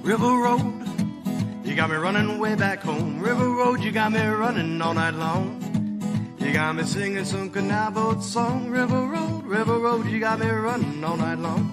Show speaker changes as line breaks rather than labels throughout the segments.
River Road, you got me running way back home. River Road, you got me running all night long. You got me singing some canal boat song. River Road, you got me running all night long.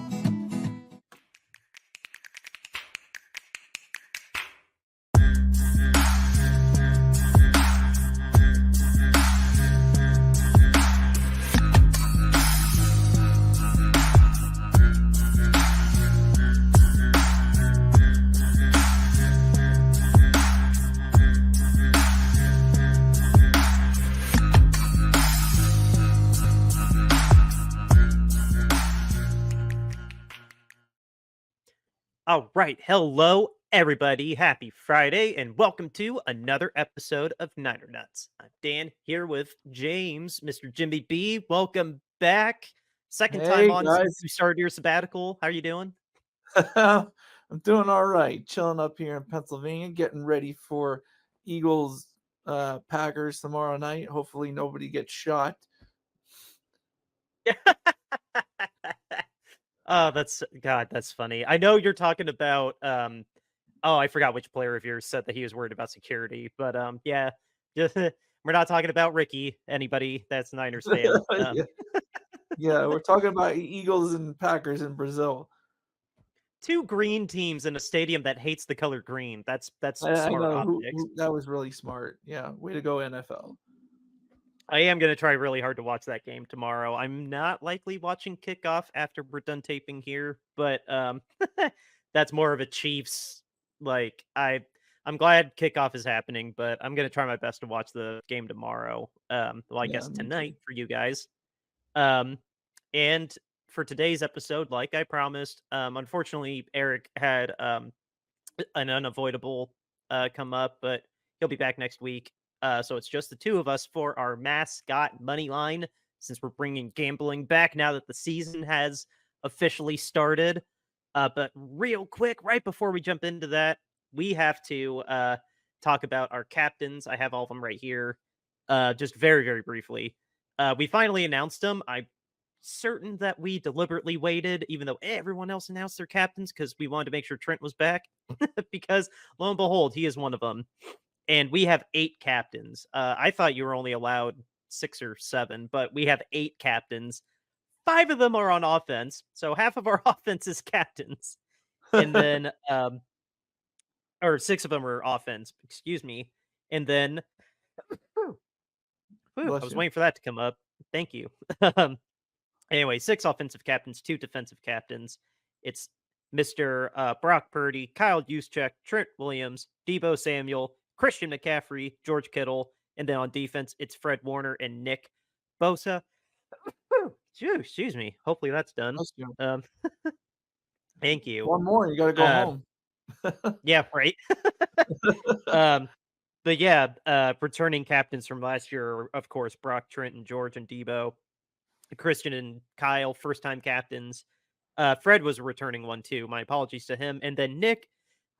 All right. Hello, everybody. Happy Friday, and welcome to another episode of Niner Nuts. I'm Dan here with James, Mr. Jimmy B. Welcome back. Second time on since you started your sabbatical. How are you doing?
I'm doing all right. Chilling up here in Pennsylvania, getting ready for Eagles Packers tomorrow night. Hopefully nobody gets shot.
Oh, that's funny. I know you're talking about I forgot which player of yours said that he was worried about security, but yeah, just we're not talking about Ricky, anybody that's a Niners fan.
Yeah, we're talking about Eagles and Packers in Brazil.
Two green teams in a stadium that hates the color green. That's smart
I know
optics.
that was really smart. Yeah, way to go, NFL.
I am going to try really hard to watch that game tomorrow. I'm not likely watching Kickoff after we're done taping here, but that's more of a Chiefs. Like I'm glad Kickoff is happening, but I'm going to try my best to watch the game tomorrow. Well, I guess tonight for you guys. And for today's episode, like I promised, unfortunately Eric had an unavoidable come up, but he'll be back next week. So it's just the two of us for our Mascot Moneyline, since we're bringing gambling back now that the season has officially started. But real quick, right before we jump into that, we have to talk about our captains. I have all of them right here. Just very, very briefly. We finally announced them. I'm certain that we deliberately waited, even though everyone else announced their captains, because we wanted to make sure Trent was back. Because lo and behold, he is one of them. And we have 8 captains. I thought you were only allowed 6 or 7, but we have 8 captains. 5 of them are on offense, so half of our offense is captains. And then, or 6 of them are offense, excuse me. And then, I was waiting for that to come up. Thank you. Anyway, 6 offensive captains, 2 defensive captains. It's Mr. Brock Purdy, Kyle Juszczyk, Trent Williams, Deebo Samuel, Christian McCaffrey, George Kittle, and then on defense, it's Fred Warner and Nick Bosa. Excuse me. Hopefully that's done. Thank you.
One more, you got to go home.
Yeah, right. But yeah, returning captains from last year, of course, Brock, Trent, and George and Deebo. Christian and Kyle, first-time captains. Fred was a returning one too. My apologies to him. And then Nick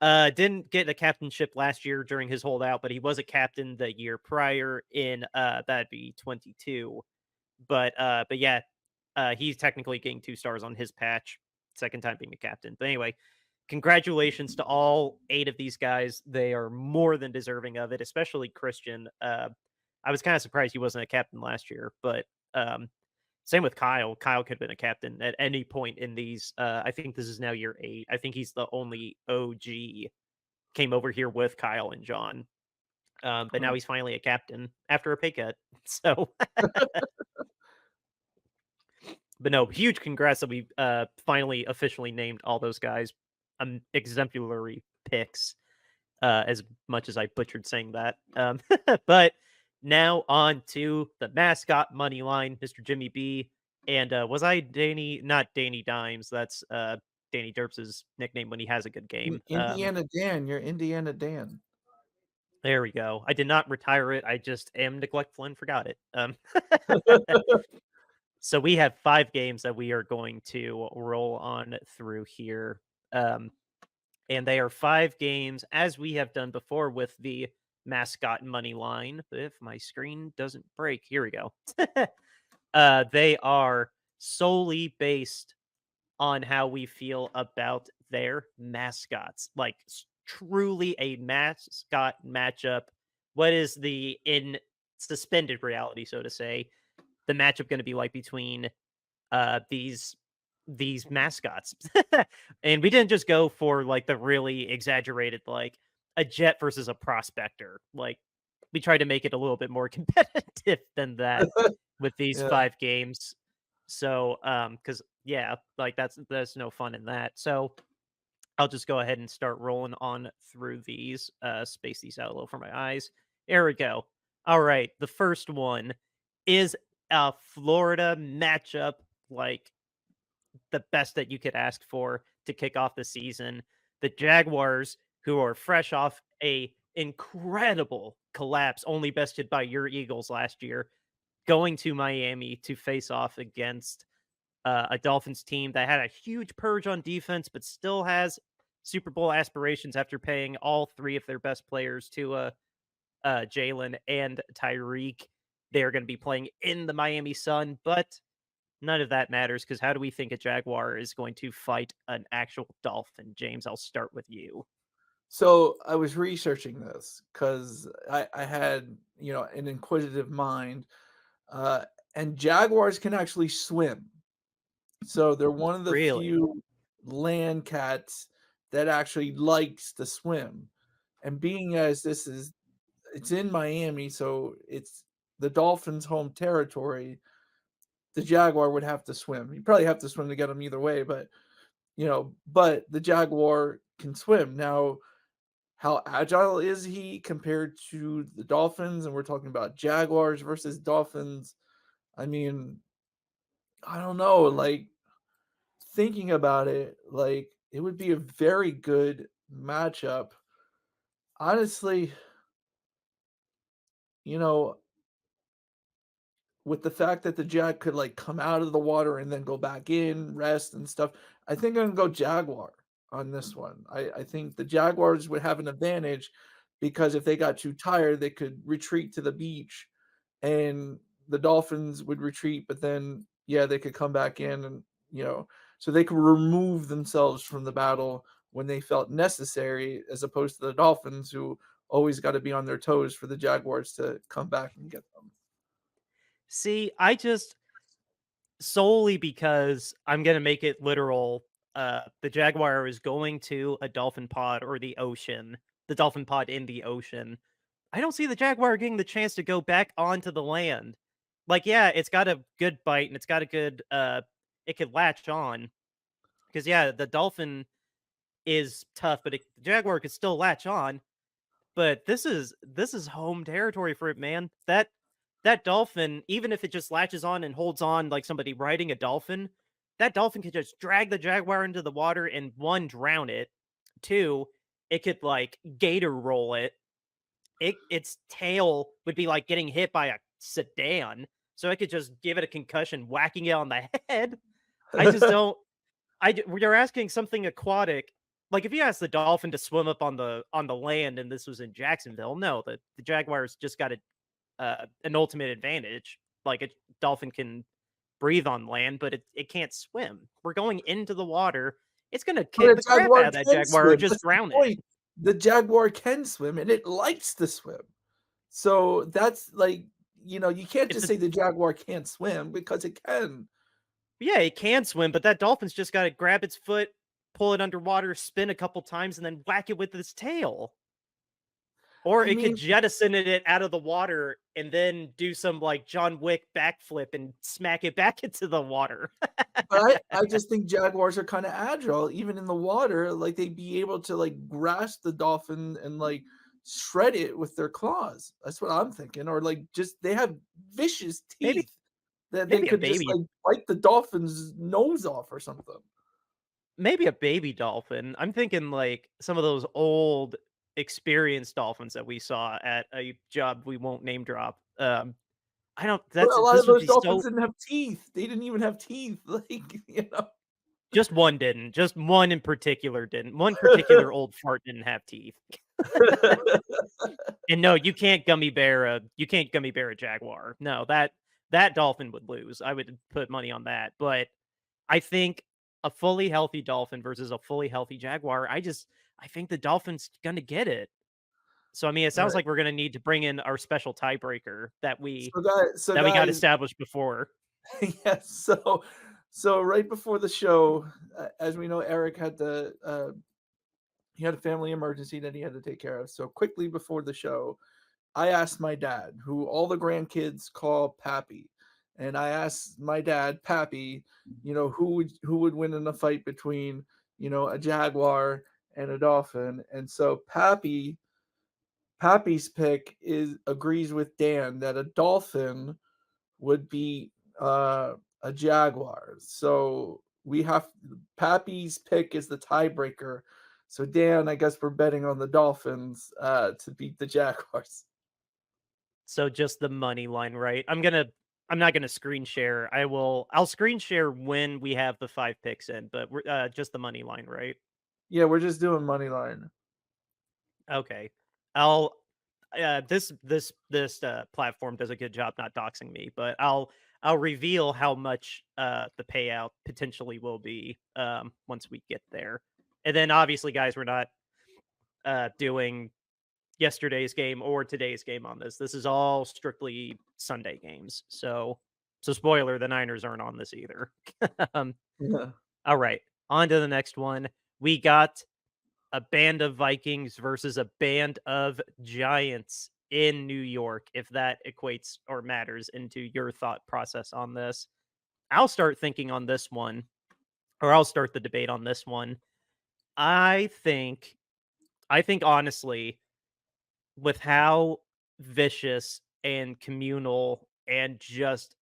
didn't get a captainship last year during his holdout, but he was a captain the year prior in that'd be 22. But yeah, he's technically getting 2 stars on his patch. Second time being a captain. But anyway, congratulations to all 8 of these guys. They are more than deserving of it, especially Christian. I was kind of surprised he wasn't a captain last year, but same with Kyle. Kyle could have been a captain at any point in these. I think this is now year 8. I think he's the only OG came over here with Kyle and John. But now he's finally a captain after a pay cut. So, but no, huge congrats that we finally officially named all those guys exemplary picks. As much as I butchered saying that, but. Now on to the mascot money line, Mr. Jimmy B. And was I Danny? Not Danny Dimes. That's Danny Derps's nickname when he has a good game.
Indiana Dan. You're Indiana Dan.
There we go. I did not retire it. I just am neglectful and forgot it. So we have 5 games that we are going to roll on through here. And they are 5 games, as we have done before with the mascot money line. If my screen doesn't break, here we go. They are solely based on how we feel about there, mascots. Like truly a mascot matchup. What is the in suspended reality, so to say, the matchup going to be like between these mascots? And we didn't just go for like the really exaggerated, like a jet versus a prospector. Like we tried to make it a little bit more competitive than that with these
Yeah.
5 games. So because yeah, like that's no fun in that. So I'll just go ahead and start rolling on through these, space these out a little for my eyes. There we go. All right, the first one is a Florida matchup, like the best that you could ask for to kick off the season. The Jaguars, who are fresh off a incredible collapse, only bested by your Eagles last year, going to Miami to face off against a Dolphins team that had a huge purge on defense, but still has Super Bowl aspirations after paying all 3 of their best players to Jalen and Tyreek. They are going to be playing in the Miami sun, but none of that matters because how do we think a Jaguar is going to fight an actual Dolphin? James, I'll start with you.
So I was researching this because I had, an inquisitive mind, uh, and jaguars can actually swim. So they're one of the
Really?
few land cats that actually likes to swim. And being as it's in Miami, so it's the Dolphins' home territory. The jaguar would have to swim. You probably have to swim to get them either way, but the jaguar can swim. Now, how agile is he compared to the Dolphins? And we're talking about Jaguars versus Dolphins. I mean, I don't know. Like, thinking about it, like, it would be a very good matchup. Honestly, you know, with the fact that the Jag could like come out of the water and then go back in, rest and stuff, I think I'm gonna go Jaguar on this one. I think the Jaguars would have an advantage because if they got too tired, they could retreat to the beach, and the Dolphins would retreat, but then yeah, they could come back in and so they could remove themselves from the battle when they felt necessary, as opposed to the Dolphins who always got to be on their toes for the Jaguars to come back and get them.
See, I just solely because I'm gonna make it literal. The Jaguar is going to a dolphin pod or the ocean, the dolphin pod in the ocean. I don't see the Jaguar getting the chance to go back onto the land. Like, yeah, it's got a good bite and it's got a good it could latch on. Because yeah, the dolphin is tough, but the Jaguar could still latch on. But this is home territory for it, man. That dolphin, even if it just latches on and holds on like somebody riding a dolphin, that dolphin could just drag the Jaguar into the water and 1, drown it. 2, it could like gator roll it. Its tail would be like getting hit by a sedan, so it could just give it a concussion, whacking it on the head. I just don't. You're asking something aquatic. Like if you asked the dolphin to swim up on the land, and this was in Jacksonville, no, the Jaguars just got an ultimate advantage. Like a dolphin can breathe on land, but it can't swim. We're going into the water. It's gonna
But
kick
a
the crap out
jaguar
of that
can
Jaguar or
swim.
just
That's the
drown it.
point. The jaguar can swim and it likes to swim. So that's like, you can't
If
just
the
say the jaguar can't swim because it can.
Yeah, it can swim, but that dolphin's just got to grab its foot, pull it underwater, spin a couple times, and then whack it with its tail. Or
I
it could
mean,
jettison it out of the water and then do some like John Wick backflip and smack it back into the water.
but I just think jaguars are kind of agile, even in the water. Like they'd be able to like grasp the dolphin and like shred it with their claws. That's what I'm thinking. Or like just they have vicious
maybe
teeth that they
maybe a
could just
baby
like bite the dolphin's nose off or something.
maybe a baby dolphin. I'm thinking like some of those old experienced dolphins that we saw at a job we won't name drop. I don't
But
that's
a lot
this
of
would
those
be
dolphins
so
didn't have teeth. They didn't even have teeth. Like.
just one didn't. Just one in particular didn't. One particular old fart didn't have teeth. And no, you can't gummy bear a jaguar. No, that dolphin would lose. I would put money on that. But I think a fully healthy Dolphin versus a fully healthy Jaguar, I think the Dolphins gonna get it. So I mean, it
All
sounds
right.
like we're gonna need to bring in our special tiebreaker that we
So
got
guys,
established before.
yes. So right before the show, as we know, Eric had he had a family emergency that he had to take care of. So quickly before the show, I asked my dad, who all the grandkids call Pappy, and I asked my dad, Pappy, who would win in a fight between a jaguar and a dolphin, and so Pappy's pick is agrees with Dan that a dolphin would be a jaguar. So we have Pappy's pick is the tiebreaker. So Dan, I guess we're betting on the Dolphins to beat the Jaguars.
So just the money line, right? I'm not gonna screen share. I'll screen share when we have the 5 picks in, but we're just the money line, right?
Yeah, we're just doing money line.
Okay. I'll this platform does a good job not doxing me, but I'll reveal how much the payout potentially will be once we get there. And then obviously guys, we're not doing yesterday's game or today's game on this. This is all strictly Sunday games. So spoiler, the Niners aren't on this either. um,
Yeah.
all right, on to the next one. We got a band of Vikings versus a band of Giants in New York, if that equates or matters into your thought process on this. I'll start thinking on this one, or I'll start the debate on this one. I think I think honestly, with how vicious and communal and just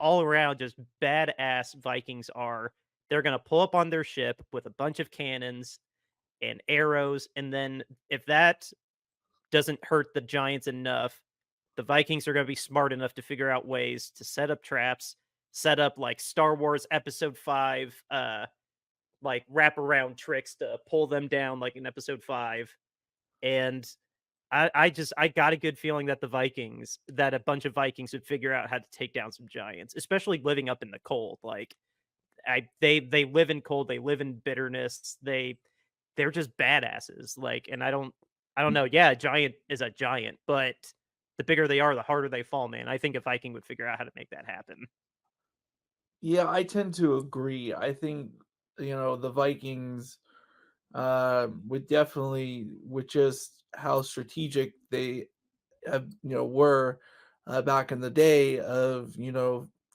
all around just badass Vikings are, they're going to pull up on their ship with a bunch of cannons and arrows. And then if that doesn't hurt the Giants enough, the Vikings are going to be smart enough to figure out ways to set up traps, set up like Star Wars Episode 5, like wraparound tricks to pull them down, like in Episode 5. And I got a good feeling that that a bunch of Vikings would figure out how to take down some Giants, especially living up in the cold. Like they live in cold, they live in bitterness. They're just badasses. Like, and I don't know. Yeah, a giant is a giant, but the bigger they are, the harder they fall, man. I think a Viking would figure out how to make that happen.
Yeah, I tend to agree. I think the Vikings would definitely, with just how strategic they were back in the day of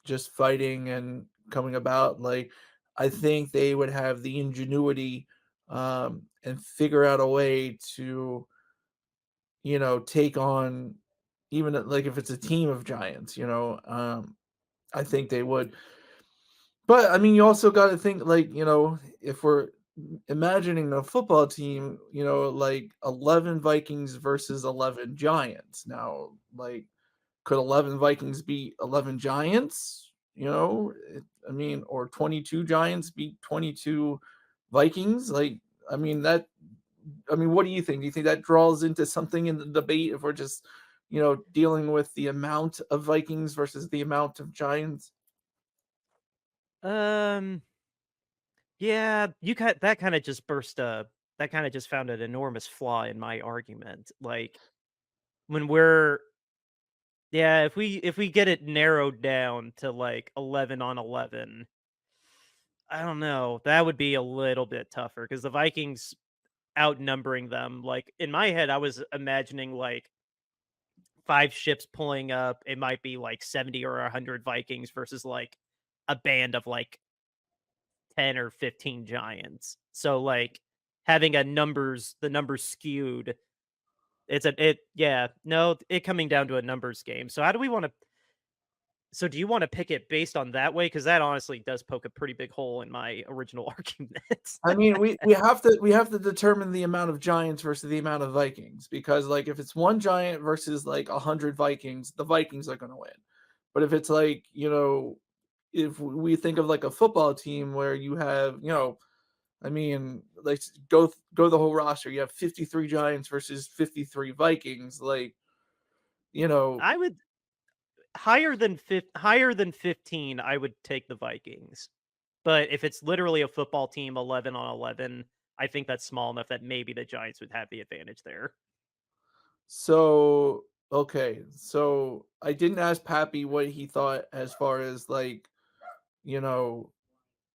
just fighting and coming about. Like, I think they would have the ingenuity and figure out a way to take on even like if it's a team of giants. I think they would. But I mean, you also got to think like if we're imagining a football team, like 11 Vikings versus 11 Giants. Now, like, could 11 Vikings beat 11 Giants? I mean, or 22 Giants beat 22 Vikings? Like, I mean, what do you think? Do you think that draws into something in the debate if we're just, dealing with the amount of Vikings versus the amount of Giants?
Um, yeah, that kind of just that kind of just found an enormous flaw in my argument. Like when we're yeah, if we get it narrowed down to like 11 on 11, I don't know. That would be a little bit tougher because the Vikings outnumbering them. Like in my head, I was imagining like 5 ships pulling up. It might be like 70 or 100 Vikings versus like a band of like 10 or 15 giants. So like having the numbers skewed. Yeah, no, it coming down to a numbers game. So how do we want to so do you want to pick it based on that way? Because that honestly does poke a pretty big hole in my original argument.
I mean, we have to determine the amount of Giants versus the amount of Vikings because, like, if it's one Giant versus like 100 Vikings, the Vikings are going to win. But if it's like if we think of like a football team where you have I mean, like go the whole roster, you have 53 Giants versus 53 Vikings, like you know
I would higher than 15, I would take the Vikings. But if it's literally a football team 11 on 11, I think that's small enough that maybe the Giants would have the advantage there.
So, okay. So I didn't ask Pappy what he thought as far as like, you know,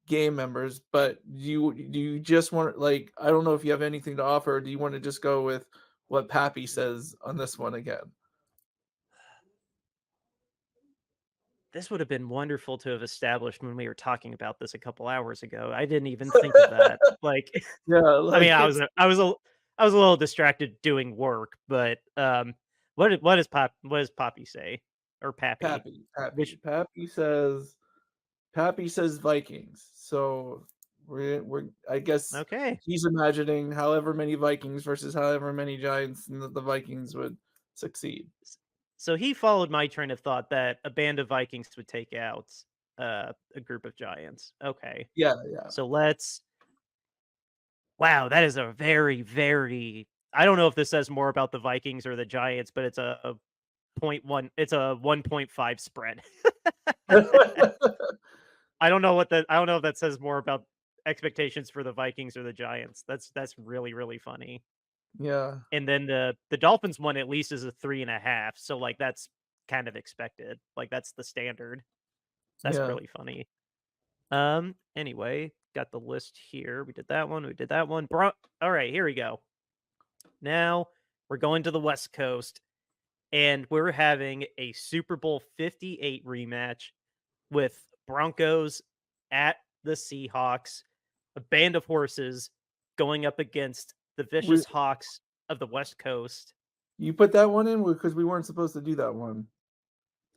game members, but do you just want, like, I don't know if you have anything to offer, or do you want to just go with what Pappy says on this one again?
This would have been wonderful to have established when we were talking about this a couple hours ago. I didn't even think of that. Like,
Yeah,
I mean,
like it's
I was a little distracted doing work, but what does Poppy say or Pappy?
Pappy. Pappy.
Which
Pappy says Vikings. So we're I guess
okay.
he's imagining however many Vikings versus however many Giants, and the Vikings would succeed.
So he followed my train of thought that a band of Vikings would take out a group of Giants. Okay.
Yeah, yeah.
So let's wow, that is a very, very I don't know if this says more about the Vikings or the Giants, but it's a point one it's a 1.5 spread. I don't know if that says more about expectations for the Vikings or the Giants. That's really, really funny.
Yeah,
And then the Dolphins one at least is a 3.5. So like that's kind of expected. Like that's the standard. That's
yeah.
really funny. Anyway, got the list here. We did that one. We did that one. All right, here we go. Now we're going to the West Coast and we're having a Super Bowl 58 rematch with Broncos at the Seahawks, a band of horses going up against the
We
vicious Hawks of the West Coast.
You put that one in because we weren't supposed to do that one.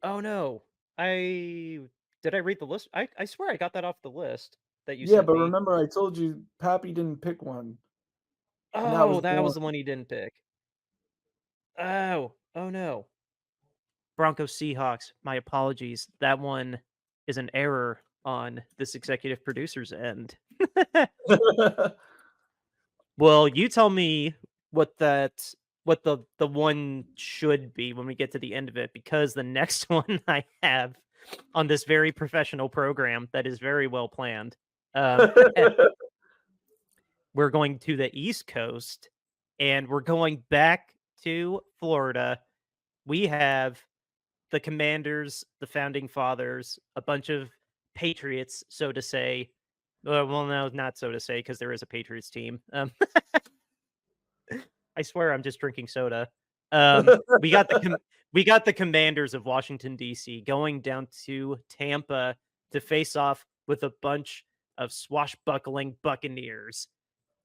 Oh no. I did I read the list? I swear I got that off the list that you
Yeah,
sent
but
me.
remember I told you Pappy didn't pick one, and that
Oh,
was
that was
one.
the one he didn't pick. Oh no. Broncos Seahawks. My apologies. That one is an error on this executive producer's end. Well, you tell me what the one should be when we get to the end of it, because the next one I have on this very professional program that is very well planned. Um, we're going to the East Coast and we're going back to Florida. We have the Commanders, the founding fathers, a bunch of patriots, so to say. Well, no, not so to say, because there is a Patriots team. I swear I'm just drinking soda. We got we got the Commanders of Washington D.C. going down to Tampa to face off with a bunch of swashbuckling Buccaneers.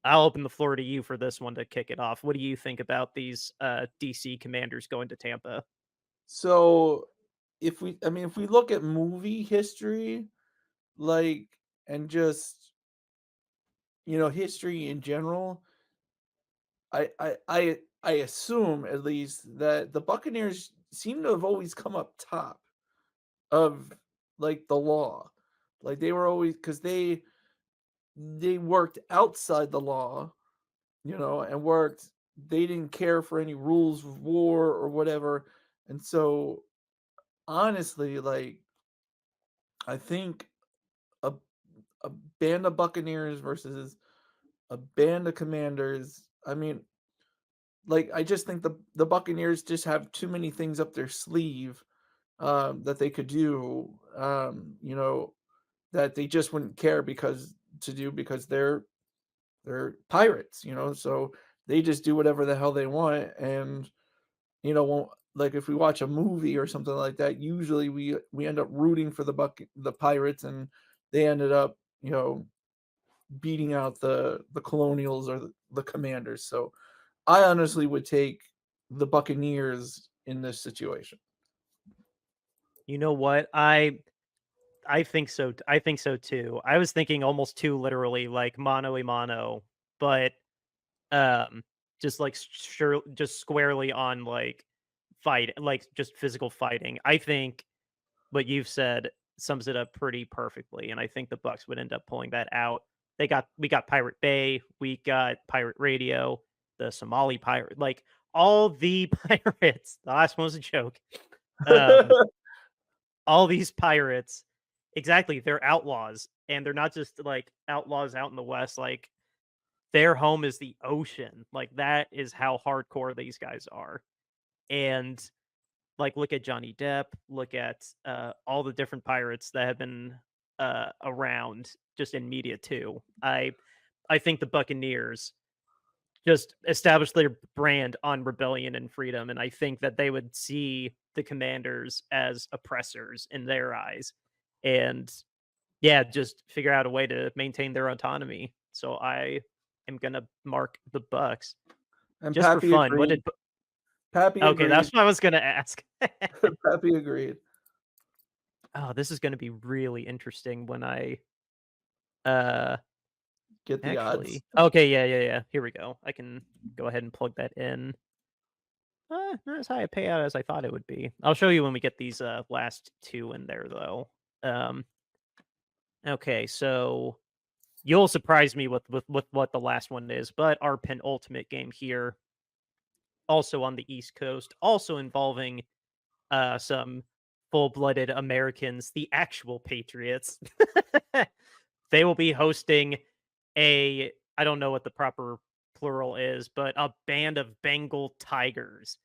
I'll open the floor to you for this one to kick it off. What do you think about these DC Commanders going to Tampa?
So if we look at movie history, like, and just, history in general, I assume at least that the Buccaneers seem to have always come up top of, like, the law. Like, they were always, because they worked outside the law, and they didn't care for any rules of war or whatever. And so, honestly, like, I think a a band of Buccaneers versus a band of Commanders. I mean, like, I just think the Buccaneers just have too many things up their sleeve, that they could do, that they just wouldn't care because they're pirates, so they just do whatever the hell they want. And won't, like, if we watch a movie or something like that, usually we end up rooting for the pirates, and they ended up, beating out the colonials or the commanders. So I honestly would take the Buccaneers in this situation.
You know what? I think so. I think so too. I was thinking almost too literally, like mano a mano, but um, just like sure, just squarely on like fight, like just physical fighting. I think what you've said sums it up pretty perfectly, and I think the Bucks would end up pulling that out. We got Pirate Bay, we got Pirate Radio, the Somali pirate, like all the pirates. The last one was a joke. Um, all these pirates Exactly. They're outlaws, and they're not just like outlaws out in the West. Like their home is the ocean. Like that is how hardcore these guys are. And like look at Johnny Depp, look at all the different pirates that have been around just in media too. I think the Buccaneers just established their brand on rebellion and freedom, and I think that they would see the Commanders as oppressors in their eyes, and yeah, just figure out a way to maintain their autonomy. So I am gonna mark the Bucks
And
just for
Pappy
fun. What
agreed.
did?
Pappy
Okay,
agreed.
that's what I was gonna ask.
Pappy agreed.
Oh, this is gonna be really interesting when I uh
Get the odds.
actually. Okay, yeah. Here we go. I can go ahead and plug that in. Not as high a payout as I thought it would be. I'll show you when we get these last two in there though. Um okay, so you'll surprise me with what the last one is, but our penultimate game here, also on the East Coast, also involving some full-blooded Americans, the actual Patriots. They will be hosting I don't know what the proper plural is, but a band of Bengal tigers.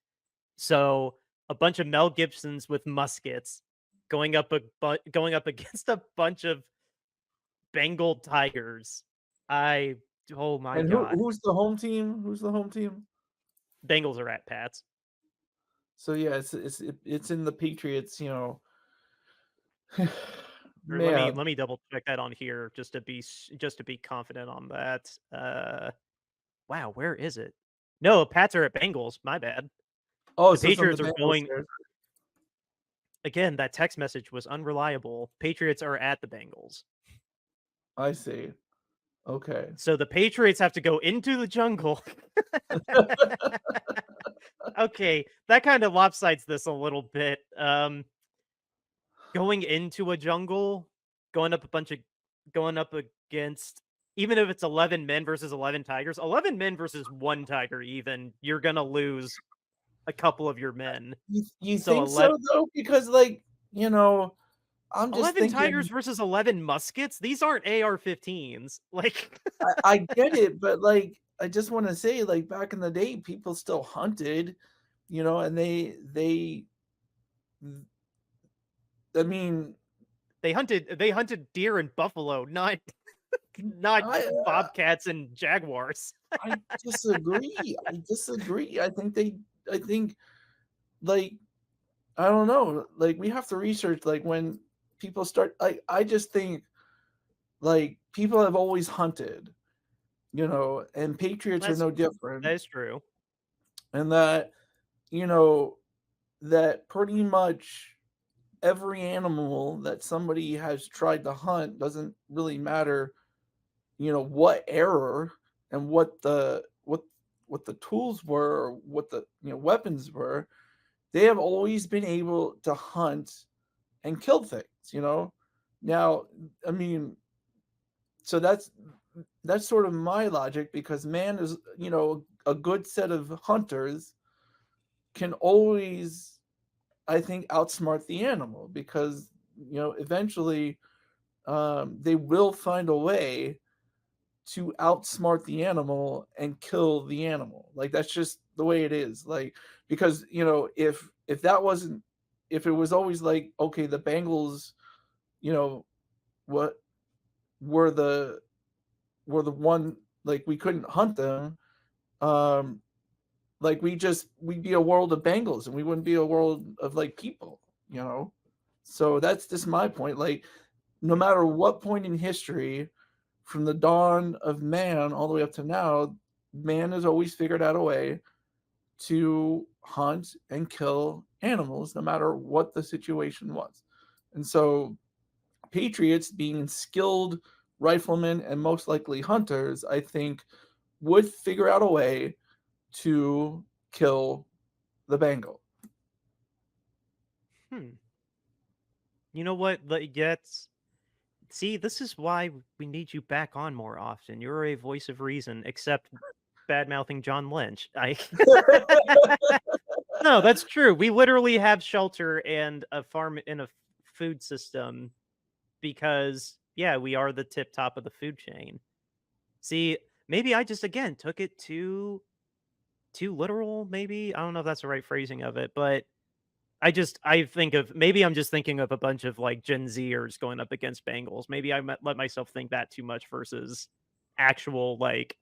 So a bunch of Mel Gibsons with muskets going up against a bunch of Bengal tigers. Oh my
And
god.
who's the home team? Who's the home team?
Bengals are at Pats.
So yeah, it's in the Patriots.
Or
Man.
let me double check that on here just to be confident on that. Wow, where is it? No, Pats are at Bengals. My bad.
Oh,
The
so it's on the
Patriots are
Bengals
going
there.
again. That text message was unreliable. Patriots are at the Bengals.
I see. Okay.
So the Patriots have to go into the jungle. Okay, that kind of lopsides this a little bit. Going into a jungle, going up a bunch of going up against even if it's 11 men versus 11 tigers, 11 men versus one tiger even, you're going to lose a couple of your men.
You
So
think so though? Because I'm just
11 tigers
thinking
versus 11 muskets? These aren't AR-15s. Like
I get it, but I just want to say back in the day people still hunted, and they I mean,
they hunted deer and buffalo, not
I
bobcats and jaguars.
I disagree. I disagree. I think like I don't know. We have to research when people start I just think people have always hunted, and patriots are
That's
no different.
that is true.
And that, you know, that pretty much every animal that somebody has tried to hunt doesn't really matter, what error and what the tools were or what the weapons were. They have always been able to hunt and kill things. Now, I mean, so that's sort of my logic, because man is, a good set of hunters can always, I think, outsmart the animal, because eventually they will find a way to outsmart the animal and kill the animal. That's just the way it is. Because if that wasn't, if it was always okay, the Bengals, what were the one, we couldn't hunt them, um we'd be a world of Bengals and we wouldn't be a world of people. So that's just my point. No matter what point in history, from the dawn of man all the way up to now, man has always figured out a way to hunt and kill animals, no matter what the situation was. And so patriots, being skilled riflemen and most likely hunters, I think would figure out a way to kill the Bengal.
You know what? See, this is why we need you back on more often. You're a voice of reason, except bad mouthing John Lynch. No, that's true. We literally have shelter and a farm and a food system because yeah, we are the tip top of the food chain. See, maybe I just again took it too literal, maybe. I don't know if that's the right phrasing of it, but I think of maybe I'm just thinking of a bunch of like Gen Zers going up against Bengals. Maybe let myself think that too much versus actual like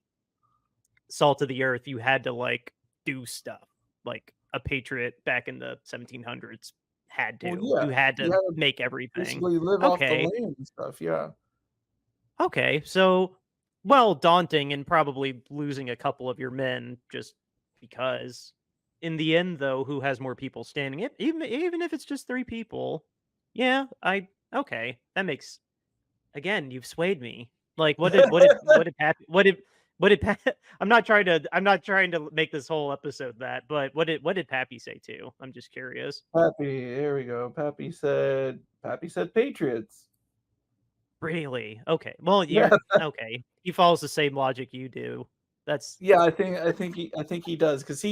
salt of the earth. You had to like do stuff like a patriot back in the 1700s had
Well,
to.
yeah,
You had
you
to
had to
make everything.
basically live off the
Okay.
land and stuff. Yeah.
Okay. So, well, daunting and probably losing a couple of your men just because. In the end, though, who has more people standing? Even if it's just 3 people, yeah, okay. That makes again. You've swayed me. Like, what did Pat? I'm not trying to make this whole episode that. But what did Pappy say too? I'm just curious.
Pappy, here we go. Pappy said Patriots.
Really? Okay. Well,
Yeah,
you're okay. He follows the same logic you do. That's
yeah. I think he does because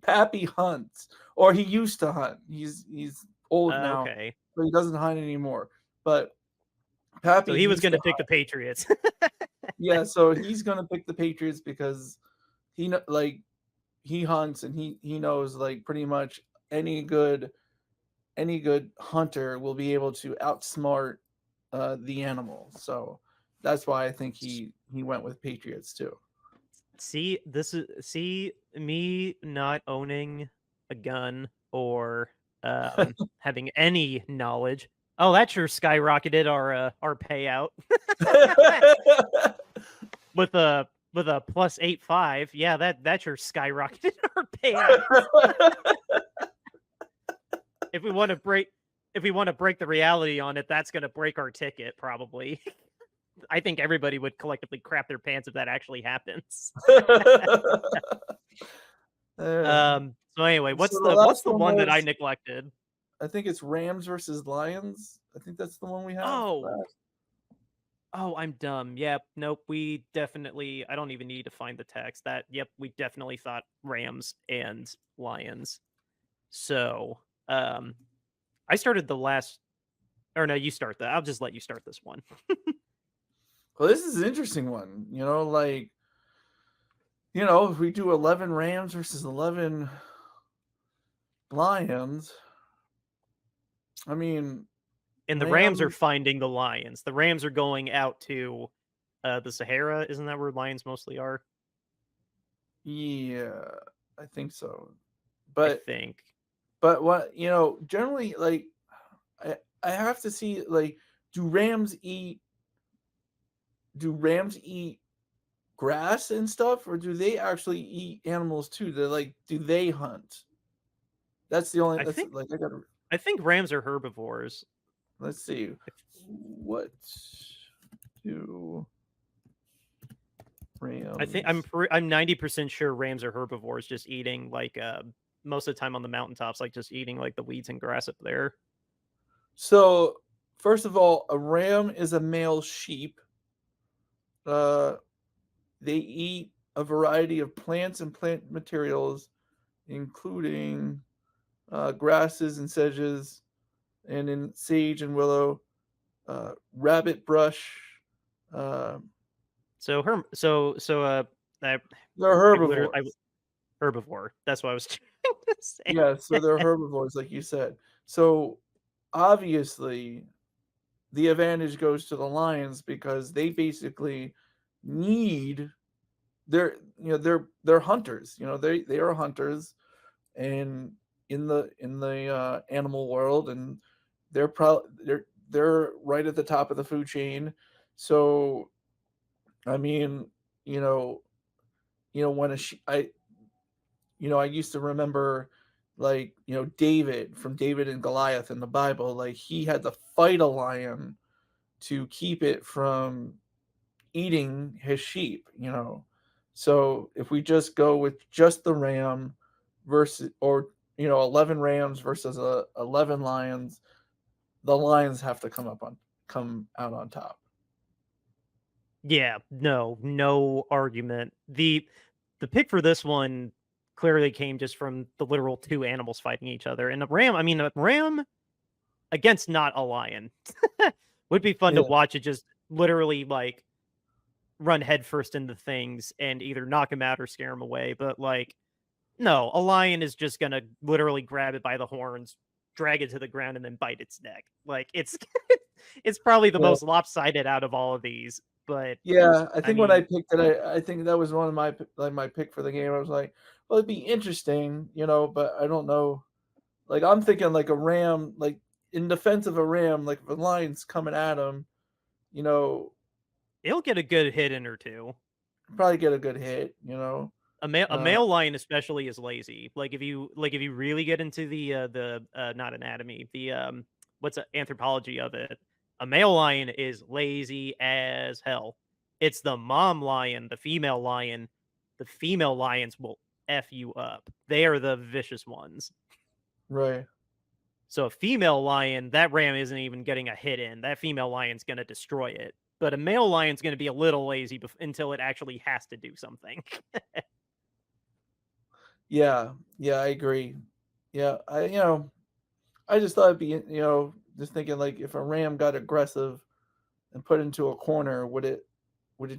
Pappy hunts, or he used to hunt. He's old now,
okay.
so he doesn't hunt anymore. But
So
Pappy
he was
used
going
to
to pick the
hunt.
Patriots.
Yeah, so he's gonna pick the Patriots because like he hunts and he knows like pretty much any good any good hunter will be able to outsmart the animal. So that's why I think he went with Patriots too.
See me not owning a gun or having any knowledge. Oh, that sure skyrocketed our payout with a plus 8.5. Yeah, that sure skyrocketed our payout. If we want to break the reality on it, that's going to break our ticket probably. I think everybody would collectively crap their pants if that actually happens. So anyway,
So the
what's
last
the
one
one that I
was,
neglected?
I think it's Rams versus Lions. I think that's the one we have.
Oh, oh, I'm dumb. Yep, nope. We definitely. I don't even need to find the text. Yep, we definitely thought Rams and Lions. So, I started the last, or no, you start that. I'll just let you start this one.
Well, this is an interesting one. If we do 11 Rams versus 11 Lions, I mean,
And the Rams are
Rams,
finding the Lions. The Rams are going out to the Sahara. Isn't that where lions mostly are?
yeah, I think so.
I
But
think.
what, generally like I have to see like do Rams eat do Rams eat grass and stuff, or do they actually eat animals too? Do they hunt? That's the only
I
that's
think.
like I gotta
I think Rams are herbivores.
let's see. What do
I think
Rams
I'm 90% sure Rams are herbivores, just eating like most of the time on the mountaintops, like just eating like the weeds and grass up there.
So, first of all, a ram is a male sheep. Uh, they eat a variety of plants and plant materials, including grasses and sedges, and in sage and willow, rabbit brush. Uh,
So her so I
they're
I literally
herbivores.
herbivore. That's what I was trying to say.
Yeah, so they're herbivores, like you said. So obviously, the advantage goes to the lions because they basically need they're hunters. They are hunters, and in the animal world, and they're right at the top of the food chain. So I mean, you know, when I used to remember, like, David from David and Goliath in the Bible, like he had to fight a lion to keep it from eating his sheep. So if we just go with just the ram versus, or 11 rams versus 11 lions, the lions have to come out on top.
Yeah, no argument. The pick for this one clearly came just from the literal two animals fighting each other. And a ram against not a lion. Would be fun to
Yeah.
watch it just literally like run headfirst into things and either knock him out or scare him away. But like, no, a lion is just gonna literally grab it by the horns, drag it to the ground, and then bite its neck. Like it's it's probably the
Yeah.
most lopsided out of all of these. But
Yeah, I
I
think when I
mean,
picked it, I think that was one of my pick for the game. I was like, well, it'd be interesting, but I don't know. Like I'm thinking like a ram, like in defense of a ram, like if a lion's coming at him, you know,
he'll get a good hit in or two.
probably get a good hit.
A
Uh,
male lion especially is lazy. Like if you really get into the not anatomy, the what's the anthropology of it, a male lion is lazy as hell. It's the mom lion, the female lion. The female lions will F you up. They are the vicious ones.
right.
So a female lion, that ram isn't even getting a hit in. That female lion's going to destroy it. But a male lion's going to be a little lazy until it actually has to do something.
Yeah, yeah, I agree. Yeah, I just thought it'd be, just thinking like if a ram got aggressive and put into a corner, would it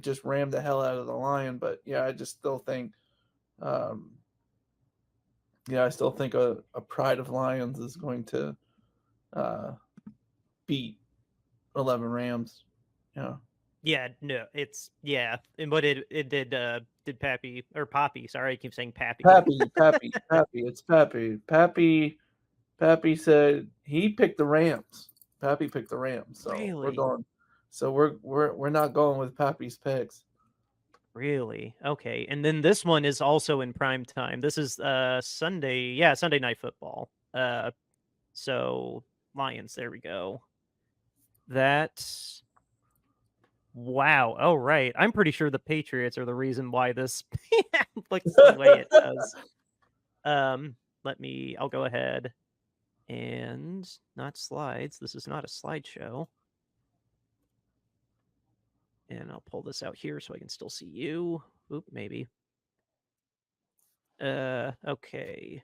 just ram the hell out of the lion? But yeah, I just still think, um, yeah, I still think a pride of lions is going to uh, beat 11 Rams. Yeah,
Yeah, no, it's yeah, but it did Pappy or Poppy? Sorry, I keep saying Pappy.
Pappy. It's Pappy. Pappy said he picked the Rams. Pappy picked the Rams, so we're
Really,
going. So we're not going with Pappy's picks.
really okay. And then this one is also in prime time. This is Sunday, yeah, Sunday Night Football. So Lions. There we go. That's wow. Oh right, I'm pretty sure the Patriots are the reason why this looks the way it does. Let me. I'll go ahead and not slides. This is not a slideshow. And I'll pull this out here so I can still see you. Oop, maybe. Okay.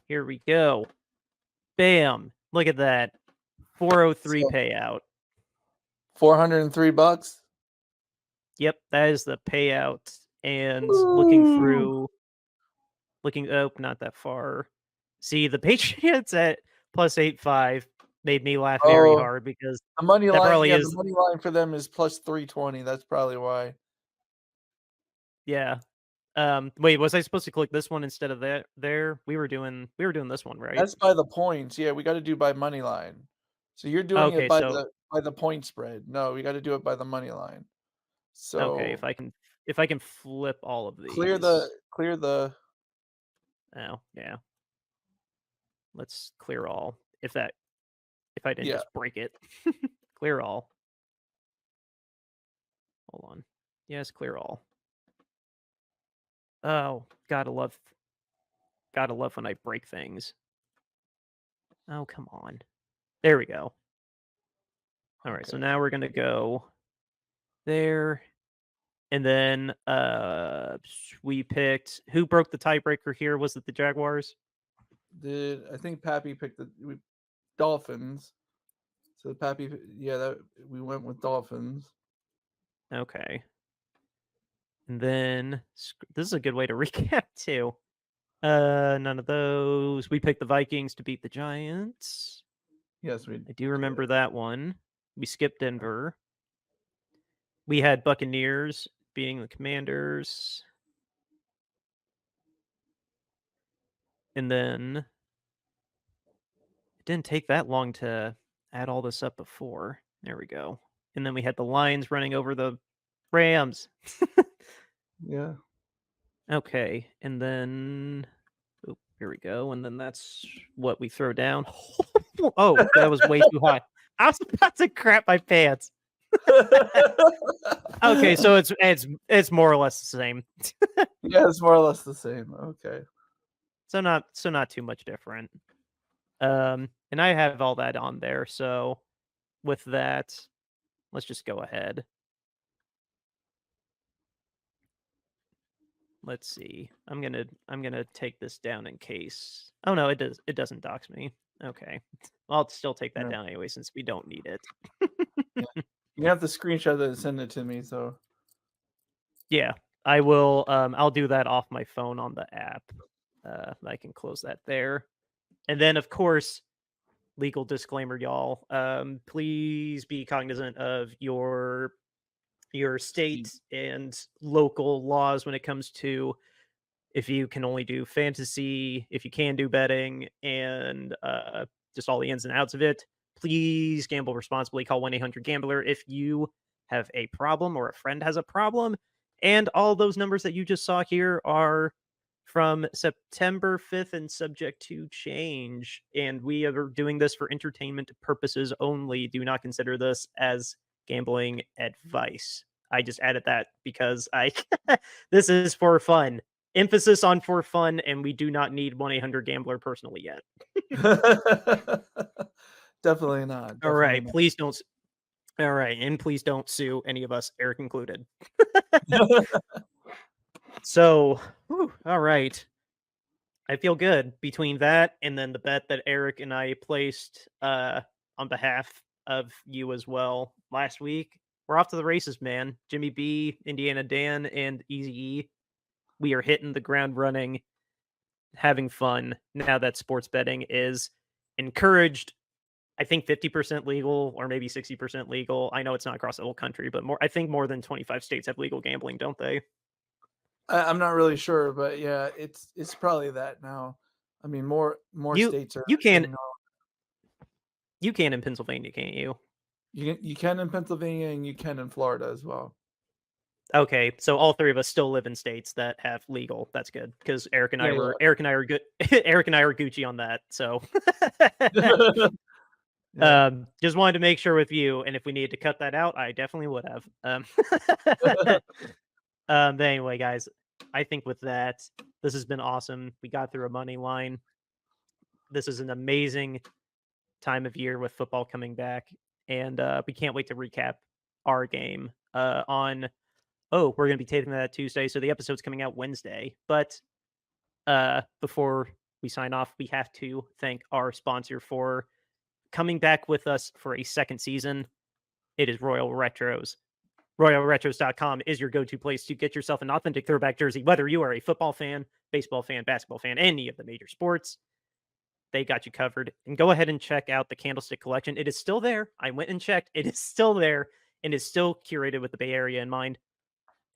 Here we go. Bam. Look at that. 403
So
payout.
$403.
Yep, that is the payout. And
Ooh.
not that far. See, the Patriots at plus 8.5 made me laugh very
Oh,
hard because
the money
that
line.
probably
Yeah, the
is,
money line for them is plus 320. That's probably why.
yeah. Wait, was I supposed to click this one instead of that there? We were doing this one, right?
That's by the points. Yeah, we got to do by money line. So you're doing it
Okay,
by
so
the point spread. No, we got to do it by the money line.
okay,
So
if I can flip all of
clear the
these.
clear the
Oh, yeah. Let's clear all. If I didn't
yeah.
just break it. Clear all. Hold on. Yes, clear all. Oh, gotta love when I break things. Oh, come on. There we go. All right, so
Okay.
now we're gonna go there. And then we picked who broke the tiebreaker here? Was it the Jaguars?
I think Pappy picked Dolphins. So Pappy, yeah, that we went with Dolphins.
Okay. And then this is a good way to recap too. None of those. We picked the Vikings to beat the Giants.
Yes, we
I do
did.
remember that one. We skipped Denver. We had Buccaneers beating the Commanders. And then it didn't take that long to add all this up before. There we go. And then we had the Lions running over the Rams.
Yeah.
Okay. And then here we go. And then that's what we throw down. Oh, that was way too high. I was about to crap my pants. Okay, so it's more or less the same.
Yeah, it's more or less the same. Okay.
So not too much different. And I have all that on there. So with that, let's just go ahead. Let's see. I'm gonna take this down in case. Oh no, it doesn't dox me. Okay. Well, I'll still take that
Yeah.
down anyway since we don't need it.
You have to screenshot that and send it to me. So
Yeah, I will. I'll do that off my phone on the app. I can close that there. And then, of course, legal disclaimer, y'all. Please be cognizant of your state and local laws when it comes to if you can only do fantasy, if you can do betting, and just all the ins and outs of it. Please gamble responsibly. Call 1-800-GAMBLER if you have a problem or a friend has a problem. And all those numbers that you just saw here are from September 5th and subject to change. And we are doing this for entertainment purposes only. Do not consider this as gambling advice. I just added that because this is for fun. Emphasis on for fun, and we do not need 1-800-GAMBLER personally yet.
definitely not.
All right,
Definitely
please don't. All right, and please don't sue any of us, Eric included.
not.
So, all right. I feel good between that and then the bet that Eric and I placed on behalf of you as well last week. We're off to the races, man. Jimmy B, Indiana Dan, and Easy E. We are hitting the ground running, having fun now that sports betting is encouraged. I think 50% legal or maybe 60% legal. I know it's not across the whole country, but I think more than 25 states have legal gambling, don't they?
I'm not really sure, but yeah, it's probably that now. I mean, more
You
states are
you can
doing all.
you can in Pennsylvania, can't you?
You can in Pennsylvania and you can in Florida as well.
Okay, so all three of us still live in states that have legal. That's good because Eric and I
Yeah,
are good. Eric and I are Gucci on that. So
yeah. Yeah.
just wanted to make sure with you, and if we needed to cut that out, I definitely would have. But anyway, guys, I think with that, this has been awesome. We got through a money line. This is an amazing time of year with football coming back, and we can't wait to recap our game on. Oh, we're going to be taping that Tuesday, so the episode's coming out Wednesday. But before we sign off, we have to thank our sponsor for coming back with us for a second season. It is Royal Retros. RoyalRetros.com is your go-to place to get yourself an authentic throwback jersey, whether you are a football fan, baseball fan, basketball fan, any of the major sports. They got you covered. And go ahead and check out the Candlestick collection. It is still there. I went and checked. It is still there and is still curated with the Bay Area in mind.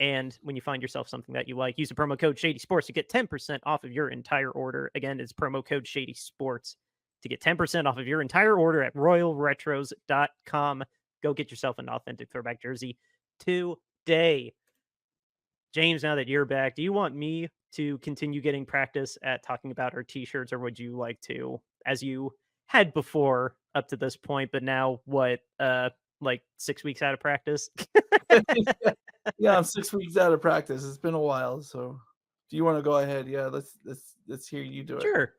And when you find yourself something that you like, use the promo code Shady Sports to get 10% off of your entire order. Again, it's promo code Shady Sports to get 10% off of your entire order at royalretros.com. Go get yourself an authentic throwback jersey today. James, now that you're back, do you want me to continue getting practice at talking about our t-shirts, or would you like to, as you had before up to this point, but now what, like 6 weeks out of practice?
Yeah, I'm 6 weeks out of practice. It's been a while, so do you want to go ahead? Yeah, let's hear you do it.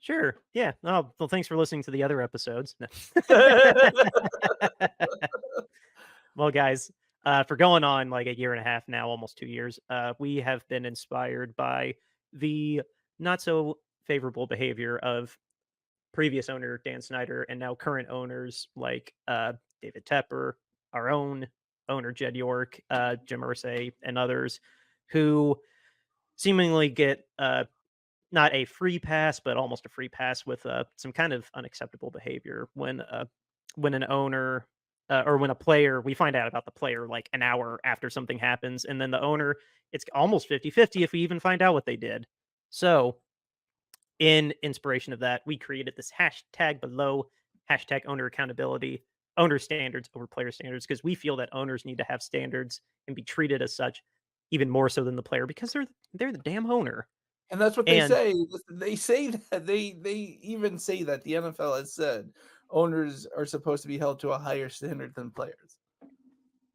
Sure. Yeah. Oh, well, thanks for listening to the other episodes. No. Well, guys, for going on like a year and a half now, almost 2 years, we have been inspired by the not so favorable behavior of previous owner Dan Snyder and now current owners like David Tepper, our own owner Jed York, Jim Irsay, and others who seemingly get not a free pass, but almost a free pass with some kind of unacceptable behavior when an owner or when a player, we find out about the player like an hour after something happens, and then the owner, it's almost 50-50 if we even find out what they did. So in inspiration of that, we created this hashtag below, hashtag owner accountability, owner standards over player standards, because we feel that owners need to have standards and be treated as such, even more so than the player, because they're the damn owner.
And that's what they
And
say. They say that they even say that the NFL has said owners are supposed to be held to a higher standard than players.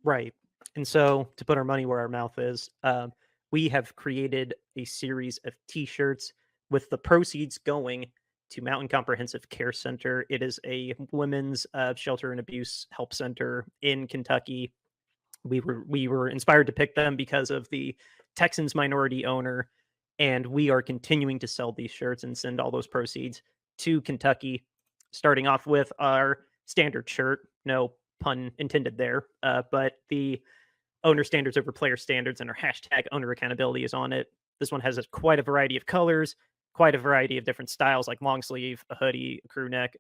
right. And so to put our money where our mouth is, we have created a series of t-shirts with the proceeds going to Mountain Comprehensive Care Center. It is a women's shelter and abuse help center in Kentucky. We were inspired to pick them because of the Texans minority owner, and we are continuing to sell these shirts and send all those proceeds to Kentucky. starting off with our standard shirt. No pun intended there, but the owner standards over player standards and our hashtag owner accountability is on it. This one has quite a variety of colors, quite a variety of different styles like long sleeve, a hoodie, a crew neck,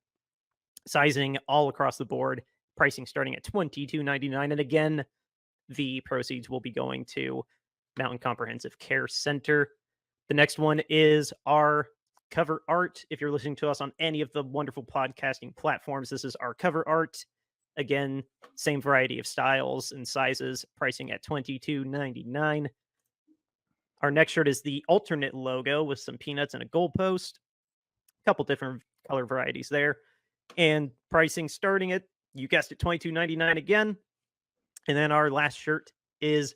sizing all across the board, pricing starting at $22.99. And again, the proceeds will be going to Mountain Comprehensive Care Center. The next one is our cover art. If you're listening to us on any of the wonderful podcasting platforms, this is our cover art. Again, same variety of styles and sizes, pricing at $22.99. Our next shirt is the alternate logo with some peanuts and a goalpost. A couple different color varieties there. And pricing starting at, you guessed it, $22.99 again. And then our last shirt is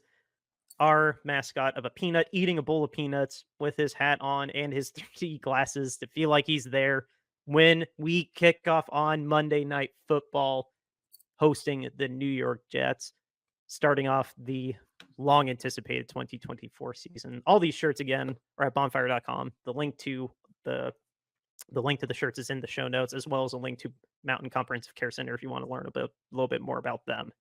our mascot of a peanut eating a bowl of peanuts with his hat on and his 3D glasses to feel like he's there when we kick off on Monday Night Football, hosting the New York Jets, starting off the long anticipated 2024 season. All these shirts again are at bonfire.com. The link to the shirts is in the show notes, as well as a link to Mountain Comprehensive Care Center if you want to learn a little bit more about them.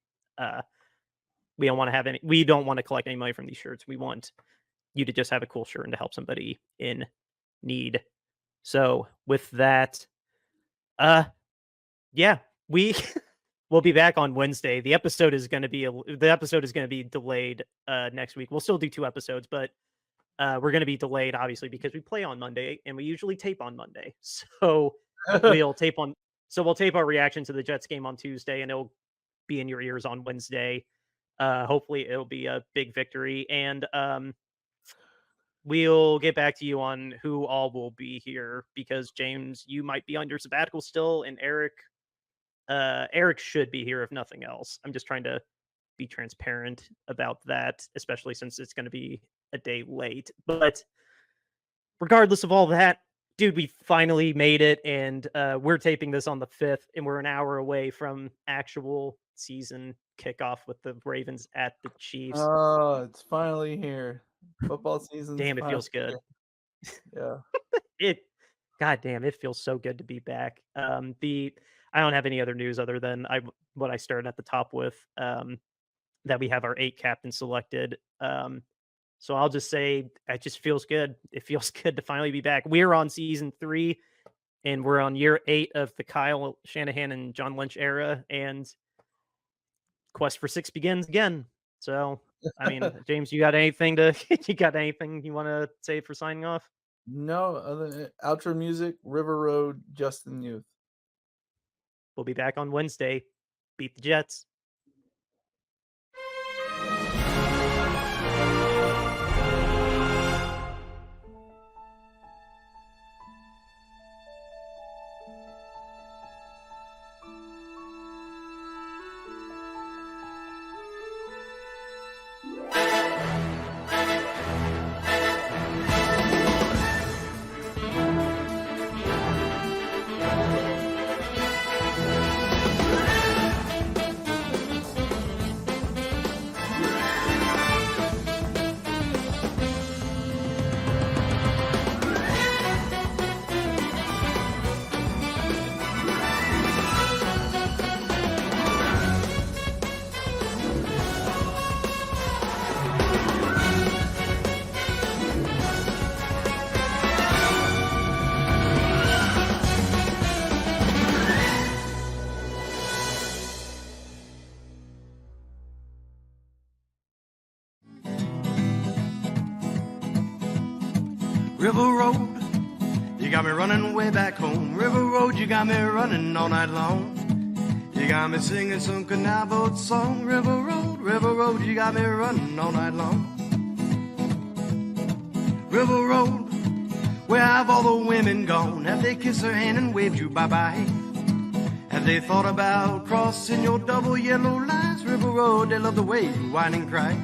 We don't want to collect any money from these shirts. We want you to just have a cool shirt and to help somebody in need. So with that, we'll be back on Wednesday. The episode is going to be delayed next week. We'll still do 2 episodes, but we're going to be delayed obviously because we play on Monday and we usually tape on Monday. So we'll tape our reaction to the Jets game on Tuesday, and it'll be in your ears on Wednesday. Hopefully it'll be a big victory, and we'll get back to you on who all will be here, because James, you might be on your sabbatical still, and Eric should be here if nothing else. I'm just trying to be transparent about that, especially since it's going to be a day late. But regardless of all that, dude, we finally made it, and we're taping this on the 5th, and we're an hour away from actual season kickoff with the Ravens at the Chiefs.
Oh, it's finally here. Football season.
Damn, it feels good.
Here.
Yeah. God damn, it feels so good to be back. I don't have any other news other than what I started at the top with, that we have our 8 captains selected. So I'll just say it just feels good. It feels good to finally be back. We're on season 3, and we're on year 8 of the Kyle Shanahan and John Lynch era, and quest for 6 begins again. So, I mean, James, you got anything you want to say for signing off?
No, other than outro music, River Road, Justin Youth.
We'll be back on Wednesday. Beat the Jets.
River Road, you got me running way back home. River Road, you got me running all night long. You got me singing some canal boat song. River Road, you got me running all night long. River Road, where have all the women gone? Have they kissed her hand and waved you bye-bye? Have they thought about crossing your double yellow lines? River Road, they love the way you whine and cry.